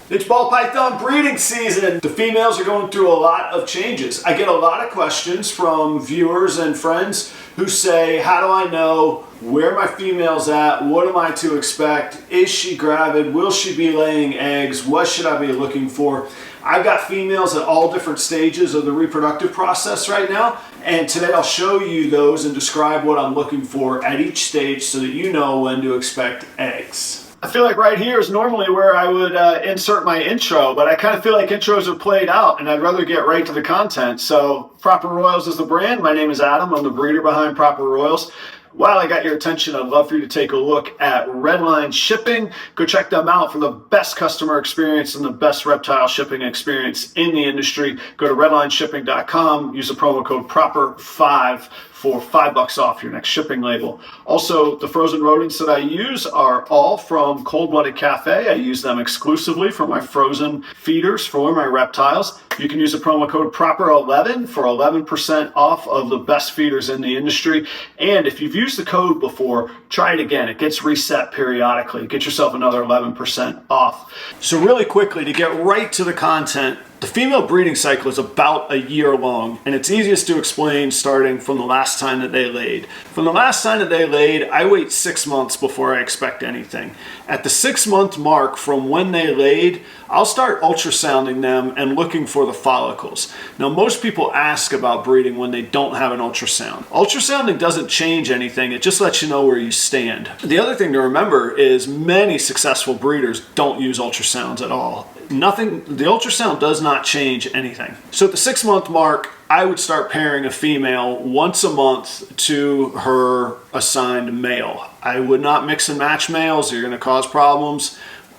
It's ball python breeding season. The females are going through a lot of changes. I get a lot of questions from viewers and friends who say, how do I know where my female's at? What am I to expect? Is she gravid? Will she be laying eggs? What should I be looking for? I've got females at all different stages of the reproductive process right now, and today I'll show you those and describe what I'm looking for at each stage so that you know when to expect eggs. I feel like right here is normally where I would insert my intro, but I kind of feel like intros are played out and I'd rather get right to the content. So Proper Royals is the brand. My name is Adam. I'm the breeder behind Proper Royals. While I got your attention, I'd love for you to take a look at REDLINE Shipping. Go check them out for the best customer experience and the best reptile shipping experience in the industry. Go to redlineshipping.com. Use the promo code PROPER5 for $5 off your next shipping label. Also, the frozen rodents that I use are all from Cold Blooded Cafe. I use them exclusively for my frozen feeders for my reptiles. You can use the promo code PROPER11 for 11% off of the best feeders in the industry. And if you've used the code before, try it again. It gets reset periodically. Get yourself another 11% off. So really quickly, to get right to the content, the female breeding cycle is about a year long, and it's easiest to explain starting from the last time that they laid. From the last time that they laid, I wait 6 months before I expect anything. At the 6-month mark from when they laid, I'll start ultrasounding them and looking for the follicles. Now, most people ask about breeding when they don't have an ultrasound. Ultrasounding doesn't change anything, it just lets you know where you stand. The other thing to remember is many successful breeders don't use ultrasounds at all. The ultrasound does not change anything. So at the 6-month mark, I would start pairing a female once a month to her assigned male. I would not mix and match males. You're going to cause problems.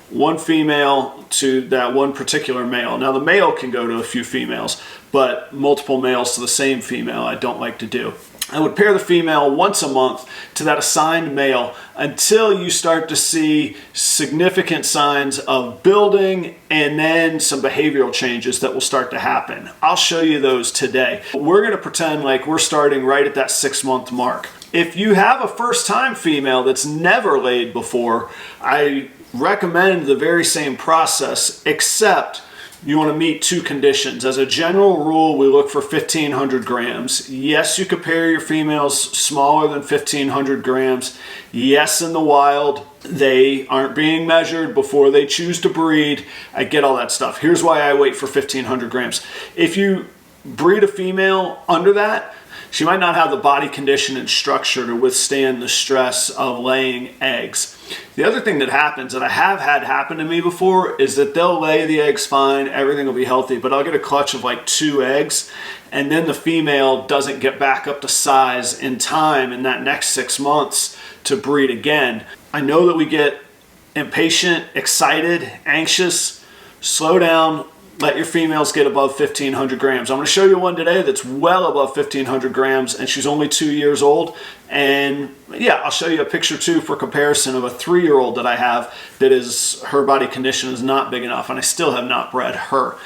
One female to that one particular male. Now the male can go to a few females, but multiple males to the same female I don't like to do. I would pair the female once a month to that assigned male until you start to see significant signs of building and then some behavioral changes that will start to happen. I'll show you those today. We're going to pretend like we're starting right at that 6-month mark. If you have a first-time female that's never laid before, I recommend the very same process, except you want to meet 2 conditions. As a general rule, we look for 1,500 grams. Yes, you could pair your females smaller than 1,500 grams. Yes, in the wild, they aren't being measured before they choose to breed. I get all that stuff. Here's why I wait for 1,500 grams. If you breed a female under that, she might not have the body condition and structure to withstand the stress of laying eggs. The other thing that happens, that I have had happen to me before, is that they'll lay the eggs fine, everything will be healthy, but I'll get a clutch of like 2 eggs, and then the female doesn't get back up to size in time in that next 6 months to breed again. I know that we get impatient, excited, anxious. Slow down. Let your females get above 1,500 grams. I'm going to show you one today that's well above 1,500 grams, and she's only 2 years old. And yeah, I'll show you a picture too for comparison of a 3-year-old that I have that is, her body condition is not big enough, and I still have not bred her.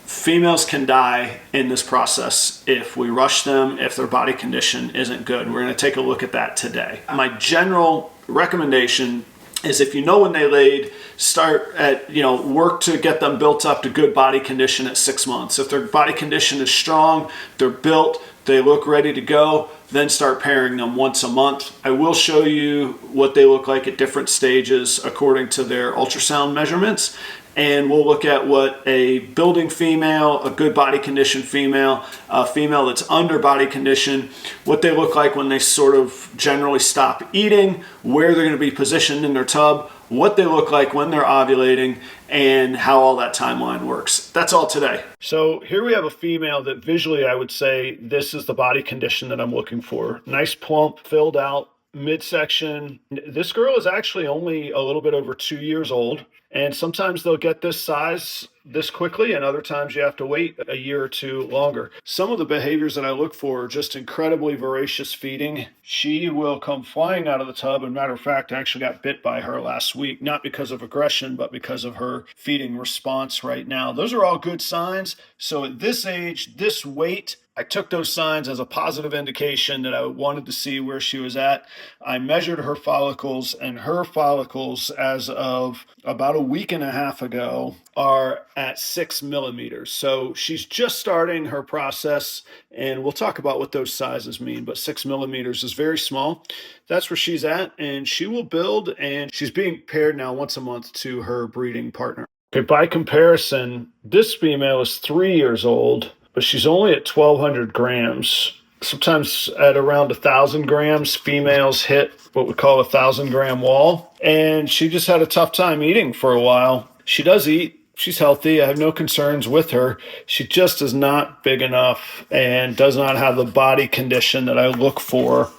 Females can die in this process if we rush them, if their body condition isn't good. We're going to take a look at that today. My general recommendation is, if you know when they laid, start at, work to get them built up to good body condition at 6 months. If their body condition is strong, they're built, they look ready to go, then start pairing them once a month. I will show you what they look like at different stages according to their ultrasound measurements. And we'll look at what a building female, a good body condition female, a female that's under body condition, what they look like when they sort of generally stop eating, where they're going to be positioned in their tub, what they look like when they're ovulating, and how all that timeline works. That's all today. So here we have a female that visually I would say this is the body condition that I'm looking for. Nice, plump, filled out midsection. This girl is actually only a little bit over 2 years old. And sometimes they'll get this size this quickly, and other times you have to wait a year or 2 longer. Some of the behaviors that I look for are just incredibly voracious feeding. She will come flying out of the tub. And matter of fact, I actually got bit by her last week, not because of aggression, but because of her feeding response right now. Those are all good signs. So at this age, this weight, I took those signs as a positive indication that I wanted to see where she was at. I measured her follicles, and her follicles, as of about a week and a half ago, are at 6 millimeters. So she's just starting her process, and we'll talk about what those sizes mean, but 6 millimeters is very small. That's where she's at, and she will build, and she's being paired now once a month to her breeding partner. Okay, by comparison, this female is 3 years old, but she's only at 1,200 grams. Sometimes at around 1,000 grams, females hit what we call a 1,000-gram wall. And she just had a tough time eating for a while. She does eat. She's healthy. I have no concerns with her. She just is not big enough and does not have the body condition that I look for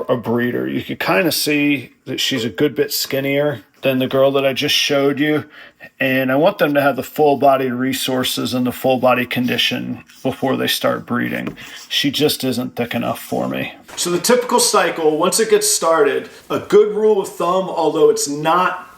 a breeder. You can kind of see that she's a good bit skinnier than the girl that I just showed you. And I want them to have the full body resources and the full body condition before they start breeding. She just isn't thick enough for me. So the typical cycle, once it gets started, a good rule of thumb, although it's not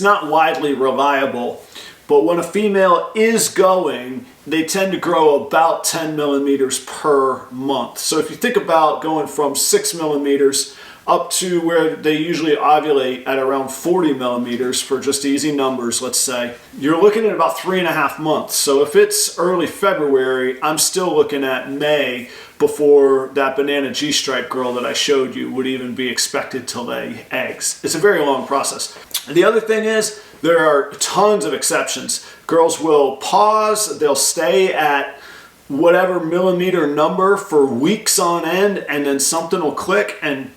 widely reliable, but when a female is going, they tend to grow about 10 millimeters per month. So if you think about going from 6 millimeters up to where they usually ovulate at around 40 millimeters for just easy numbers, let's say, you're looking at about 3.5 months. So if it's early February, I'm still looking at May before that banana G-stripe girl that I showed you would even be expected to lay eggs. It's a very long process. And the other thing is, there are tons of exceptions. Girls will pause, they'll stay at whatever millimeter number for weeks on end, and then something will click and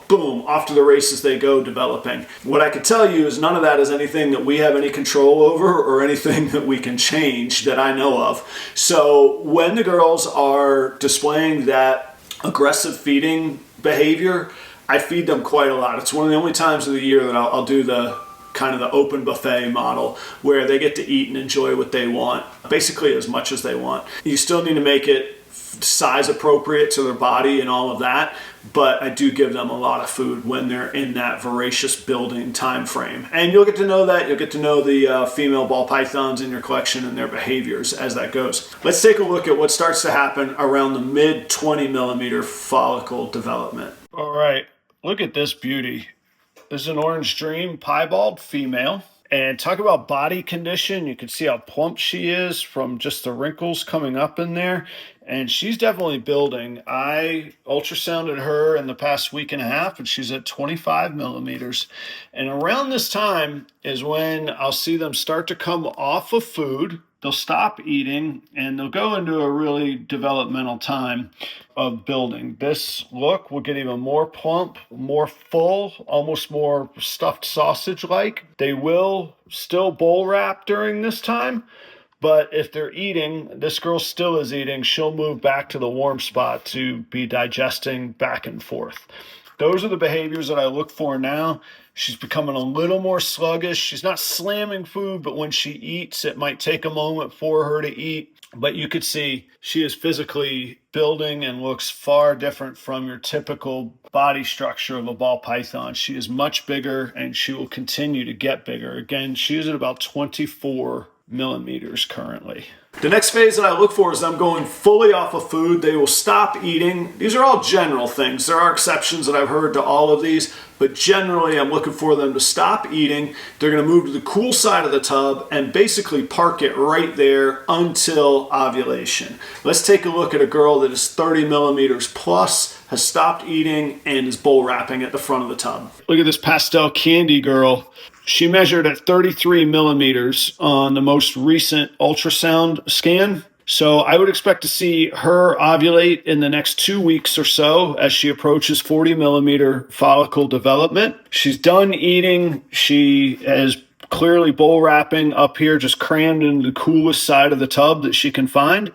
boom, off to the races they go developing. What I can tell you is none of that is anything that we have any control over or anything that we can change that I know of. So when the girls are displaying that aggressive feeding behavior, I feed them quite a lot. It's one of the only times of the year that I'll do the kind of the open buffet model where they get to eat and enjoy what they want, basically as much as they want. You still need to make it size appropriate to their body and all of that, but I do give them a lot of food when they're in that voracious building time frame. And you'll get to know that. You'll get to know the female ball pythons in your collection and their behaviors as that goes. Let's take a look at what starts to happen around the mid 20 millimeter follicle development. All right, look at this beauty. This is an orange dream piebald female. And talk about body condition. You can see how plump she is from just the wrinkles coming up in there. And she's definitely building. I ultrasounded her in the past week and a half, and she's at 25 millimeters. And around this time is when I'll see them start to come off of food. They'll stop eating, and they'll go into a really developmental time of building. This look will get even more plump, more full, almost more stuffed sausage-like. They will still bowl wrap during this time, but if they're eating, this girl still is eating, she'll move back to the warm spot to be digesting back and forth. Those are the behaviors that I look for now. She's becoming a little more sluggish. She's not slamming food, but when she eats, it might take a moment for her to eat. But you could see she is physically building and looks far different from your typical body structure of a ball python. She is much bigger, and she will continue to get bigger. Again, she is at about 24 millimeters currently. The next phase that I look for is them going fully off of food. They will stop eating. These are all general things. There are exceptions that I've heard to all of these, but generally I'm looking for them to stop eating. They're going to move to the cool side of the tub and basically park it right there until ovulation. Let's take a look at a girl that is 30 millimeters plus, has stopped eating, and is bowl wrapping at the front of the tub. Look at this pastel candy girl. She measured at 33 millimeters on the most recent ultrasound scan. So I would expect to see her ovulate in the next 2 weeks or so as she approaches 40 millimeter follicle development. She's done eating. She is clearly bowl wrapping up here, just crammed in the coolest side of the tub that she can find.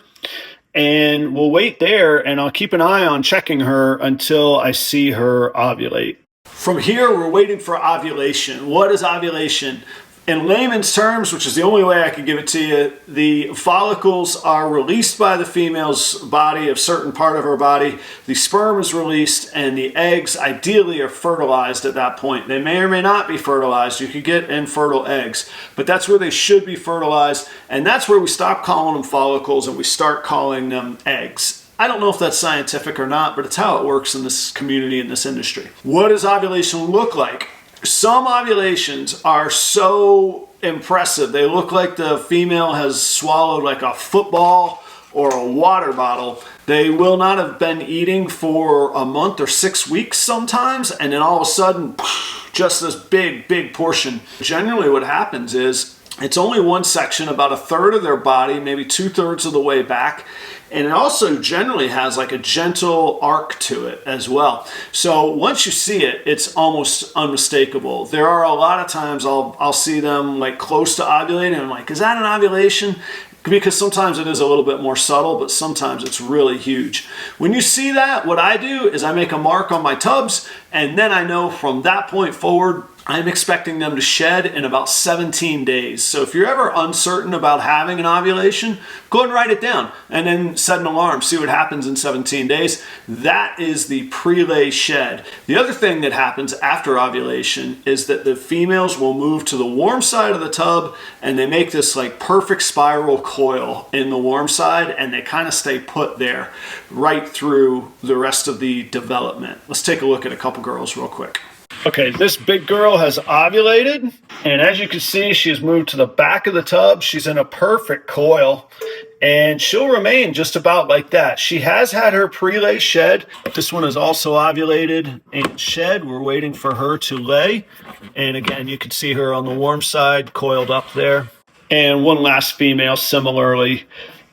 And we'll wait there, and I'll keep an eye on checking her until I see her ovulate. From here, we're waiting for ovulation. What is ovulation? In layman's terms, which is the only way I can give it to you, the follicles are released by the female's body, a certain part of her body. The sperm is released and the eggs ideally are fertilized at that point. They may or may not be fertilized. You could get infertile eggs, but that's where they should be fertilized. And that's where we stop calling them follicles and we start calling them eggs. I don't know if that's scientific or not, but it's how it works in this community, in this industry. What does ovulation look like? Some ovulations are so impressive. They look like the female has swallowed like a football or a water bottle. They will not have been eating for a month or 6 weeks sometimes, and then all of a sudden, just this big portion. Generally what happens is it's only one section, about a third of their body, maybe 2/3 of the way back. And it also generally has like a gentle arc to it as well. So once you see it, it's almost unmistakable. There are a lot of times I'll see them like close to ovulating and I'm like, is that an ovulation? Because sometimes it is a little bit more subtle, but sometimes it's really huge. When you see that, what I do is I make a mark on my tubs, and then I know from that point forward, I'm expecting them to shed in about 17 days. So if you're ever uncertain about having an ovulation, go ahead and write it down and then set an alarm, see what happens in 17 days. That is the pre-lay shed. The other thing that happens after ovulation is that the females will move to the warm side of the tub and they make this like perfect spiral coil in the warm side, and they kind of stay put there right through the rest of the development. Let's take a look at a couple girls real quick. Okay, this big girl has ovulated, and as you can see, she's moved to the back of the tub. She's in a perfect coil, and she'll remain just about like that. She has had her pre-lay shed. This one is also ovulated and shed. We're waiting for her to lay, and again, you can see her on the warm side, coiled up there. And one last female, similarly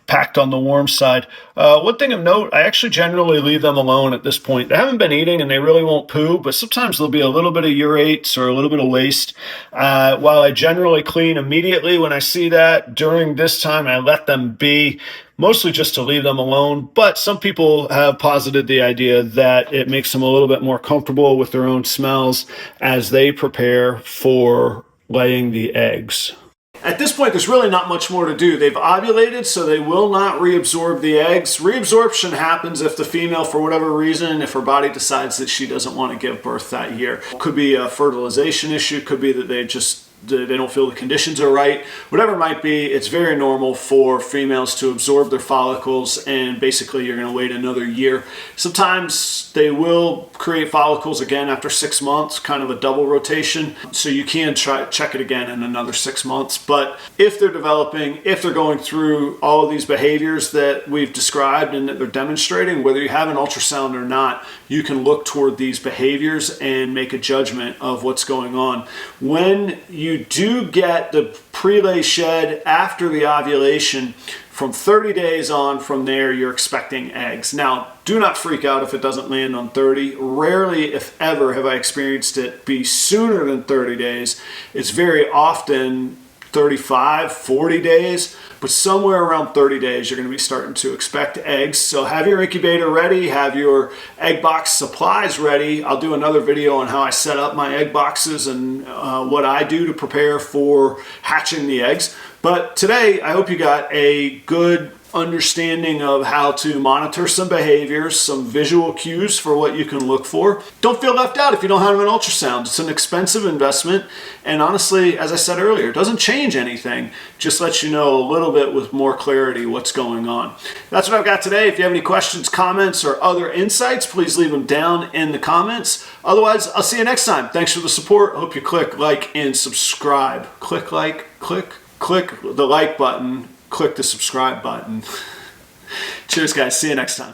packed on the warm side. One thing of note, I actually generally leave them alone at this point. They haven't been eating and they really won't poo, but sometimes there'll be a little bit of urates or a little bit of waste. While I generally clean immediately when I see that, during this time I let them be, mostly just to leave them alone. But some people have posited the idea that it makes them a little bit more comfortable with their own smells as they prepare for laying the eggs. At this point, there's really not much more to do. They've ovulated, so they will not reabsorb the eggs. Reabsorption happens if the female, for whatever reason, if her body decides that she doesn't want to give birth that year. Could be a fertilization issue, could be that they don't feel the conditions are right. Whatever it might be, it's very normal for females to absorb their follicles, and basically you're going to wait another year. Sometimes they will create follicles again after 6 months, kind of a double rotation. So you can check it again in another 6 months. But if they're developing, if they're going through all of these behaviors that we've described and that they're demonstrating, whether you have an ultrasound or not, you can look toward these behaviors and make a judgment of what's going on. When you do get the pre-lay shed after the ovulation, from 30 days on from there, you're expecting eggs. Now, do not freak out if it doesn't land on 30. Rarely, if ever, have I experienced it be sooner than 30 days. It's very often 35, 40 days, but somewhere around 30 days, you're going to be starting to expect eggs. So have your incubator ready, have your egg box supplies ready. I'll do another video on how I set up my egg boxes and what I do to prepare for hatching the eggs. But today, I hope you got a good understanding of how to monitor some behaviors, some visual cues for what you can look for. Don't feel left out if you don't have an ultrasound. It's an expensive investment, and honestly, as I said earlier, it doesn't change anything. Just lets you know a little bit with more clarity what's going on. That's what I've got today. If you have any questions, comments, or other insights, please leave them down in the comments. Otherwise, I'll see you next time. Thanks for the support. I hope you click like and subscribe. Click like, click the like button, click the subscribe button. Cheers, guys. See you next time.